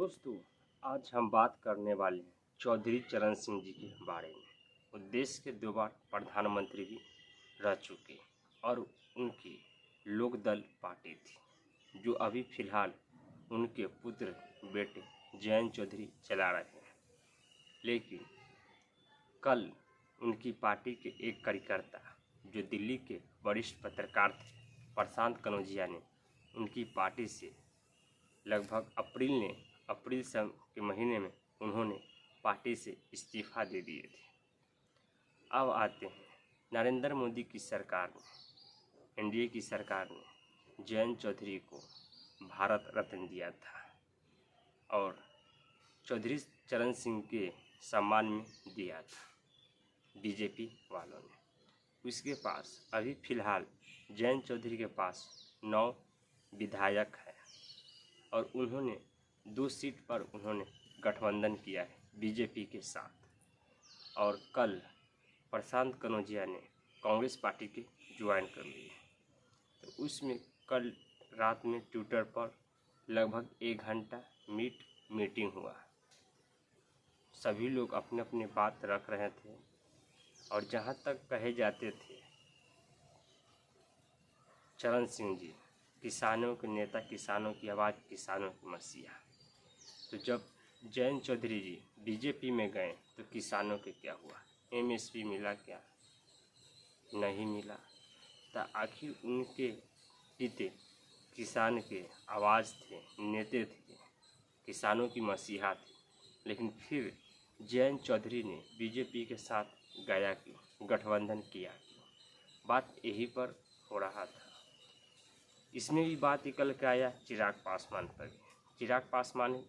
दोस्तों, आज हम बात करने वाले हैं चौधरी चरण सिंह जी के बारे में। वो देश के 2 बार प्रधानमंत्री भी रह चुके और उनकी लोकदल पार्टी थी, जो अभी फिलहाल उनके पुत्र बेटे जयंत चौधरी चला रहे हैं। लेकिन कल उनकी पार्टी के एक कार्यकर्ता, जो दिल्ली के वरिष्ठ पत्रकार थे, प्रशांत कनौजिया ने उनकी पार्टी से लगभग अप्रैल के महीने में उन्होंने पार्टी से इस्तीफा दे दिए थे। अब आते हैं, नरेंद्र मोदी की सरकार ने, एनडीए की सरकार ने जयंत चौधरी को भारत रत्न दिया था और चौधरी चरण सिंह के सम्मान में दिया था बीजेपी वालों ने। उसके पास अभी फिलहाल जयंत चौधरी के पास 9 विधायक हैं और उन्होंने 2 सीट पर उन्होंने गठबंधन किया है बीजेपी के साथ। और कल प्रशांत कनौजिया ने कांग्रेस पार्टी के ज्वाइन कर लिए। तो उसमें कल रात में ट्विटर पर लगभग 1 घंटा मीटिंग हुआ। सभी लोग अपने अपने बात रख रहे थे और जहां तक कहे जाते थे, चरण सिंह जी किसानों के नेता, किसानों की आवाज़, किसानों की मसीहा। तो जब जयंत चौधरी जी बीजेपी में गए तो किसानों के क्या हुआ? एमएसपी मिला क्या? नहीं मिला। तो आखिर उनके पिते किसान के आवाज़ थे, नेता थे, किसानों की मसीहा थे। लेकिन फिर जयंत चौधरी ने बीजेपी के साथ गया क्यों, गठबंधन किया क्यों? बात यही पर हो रहा था। इसमें भी बात निकल के आया चिराग पासवान पर भी। चिराग पासवान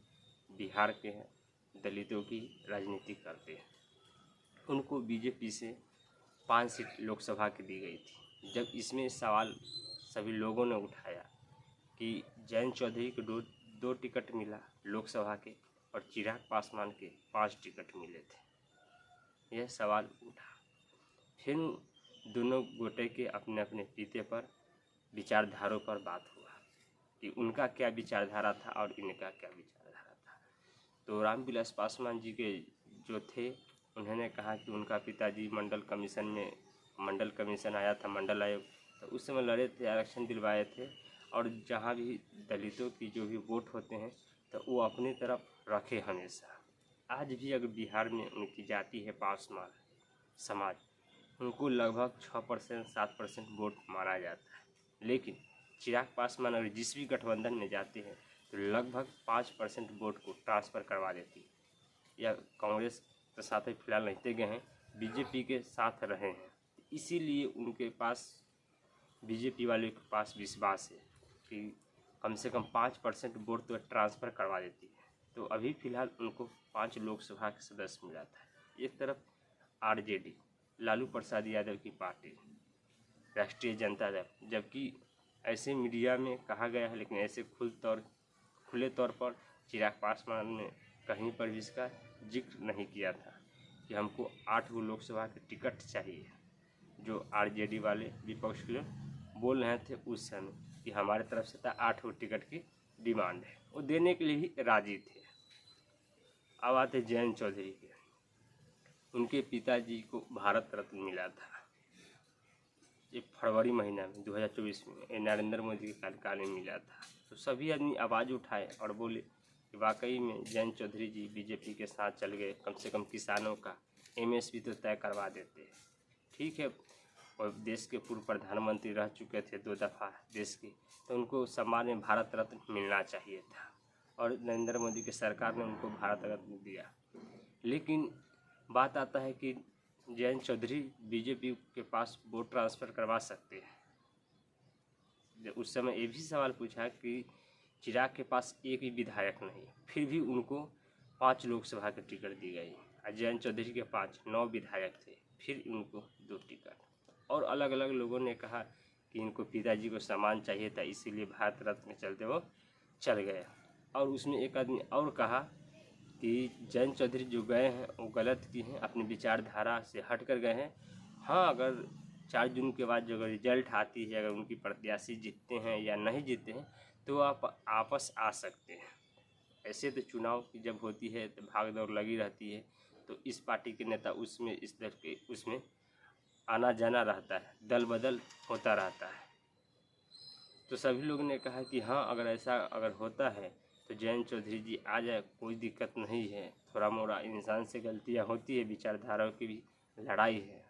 बिहार के हैं, दलितों की राजनीति करते हैं। उनको बीजेपी से 5 सीट लोकसभा की दी गई थी। जब इसमें सवाल सभी लोगों ने उठाया कि जयंत चौधरी को दो टिकट मिला लोकसभा के और चिराग पासवान के 5 टिकट मिले थे, यह सवाल उठा। फिर दोनों गोटे के अपने अपने पिते पर, विचारधारों पर बात हुआ कि उनका क्या विचारधारा था और इनका क्या विचारधारा था। तो रामविलास पासवान जी के जो थे, उन्होंने कहा कि उनका पिताजी मंडल कमीशन आया था, मंडल आयोग, तो उस समय लड़े थे, आरक्षण दिलवाए थे और जहाँ भी दलितों की जो भी वोट होते हैं तो वो अपनी तरफ रखे हमेशा। आज भी अगर बिहार में उनकी जाति है पासवान समाज, उनको लगभग 6% 7% वोट माना जाता है। लेकिन चिराग पासवान अगर जिस भी गठबंधन में जाते हैं तो लगभग 5% वोट को ट्रांसफ़र करवा देती है। या कांग्रेस के साथ ही फिलहाल रहते गए हैं, बीजेपी के साथ रहे हैं, इसीलिए उनके पास, बीजेपी वाले के पास विश्वास है कि कम से कम 5% वोट तो ट्रांसफ़र करवा देती है। तो अभी फ़िलहाल उनको 5 लोकसभा के सदस्य मिला था। एक तरफ आरजेडी, लालू प्रसाद यादव की पार्टी, राष्ट्रीय जनता दल, जबकि ऐसे मीडिया में कहा गया है, लेकिन ऐसे खुले तौर पर चिराग पासवान ने कहीं पर भी इसका जिक्र नहीं किया था कि हमको 8 लोकसभा के टिकट चाहिए, जो आरजेडी वाले विपक्ष के लोग बोल रहे थे उस समय कि हमारे तरफ से 8 टिकट की डिमांड है, वो देने के लिए भी राजी थे। अब आते जयंत चौधरी के, उनके पिताजी को भारत रत्न मिला था ये फरवरी महीना में 2024 में, नरेंद्र मोदी के कार्यकाल में मिला था। तो सभी आदमी आवाज़ उठाए और बोले कि वाकई में जयंत चौधरी जी बीजेपी के साथ चल गए, कम से कम किसानों का एमएसपी तो तय करवा देते हैं। ठीक है, और देश के पूर्व प्रधानमंत्री रह चुके थे 2 दफ़ा देश के, तो उनको सम्मान में भारत रत्न मिलना चाहिए था और नरेंद्र मोदी की सरकार ने उनको भारत रत्न दिया। लेकिन बात आता है कि जयंत चौधरी बीजेपी के पास वोट ट्रांसफ़र करवा सकते हैं। उस समय ये भी सवाल पूछा कि चिराग के पास एक भी विधायक नहीं, फिर भी उनको 5 लोकसभा की टिकट दी गई और जयंत चौधरी के पास 9 विधायक थे, फिर उनको 2 टिकट। और अलग अलग लोगों ने कहा कि इनको पिताजी को सम्मान चाहिए था, इसीलिए भारत रत्न के चलते वो चल गए। और उसमें एक आदमी और कहा कि जयंत चौधरी जो गए हैं वो गलत किए हैं, अपनी विचारधारा से हट कर गए हैं। हाँ, अगर 4 जून के बाद जो अगर रिजल्ट आती है, अगर उनकी प्रत्याशी जीतते हैं या नहीं जीतते हैं तो आप वापस आ सकते हैं। ऐसे तो चुनाव की जब होती है तो भाग दौड़ लगी रहती है, तो इस पार्टी के नेता उसमें इस दल के उसमें आना जाना रहता है, दल बदल होता रहता है। तो सभी लोग ने कहा कि हाँ, अगर ऐसा अगर होता है तो जयंत चौधरी जी आ जाए, कोई दिक्कत नहीं है। थोड़ा मोड़ा इंसान से गलतियाँ होती है, विचारधाराओं की भी लड़ाई है,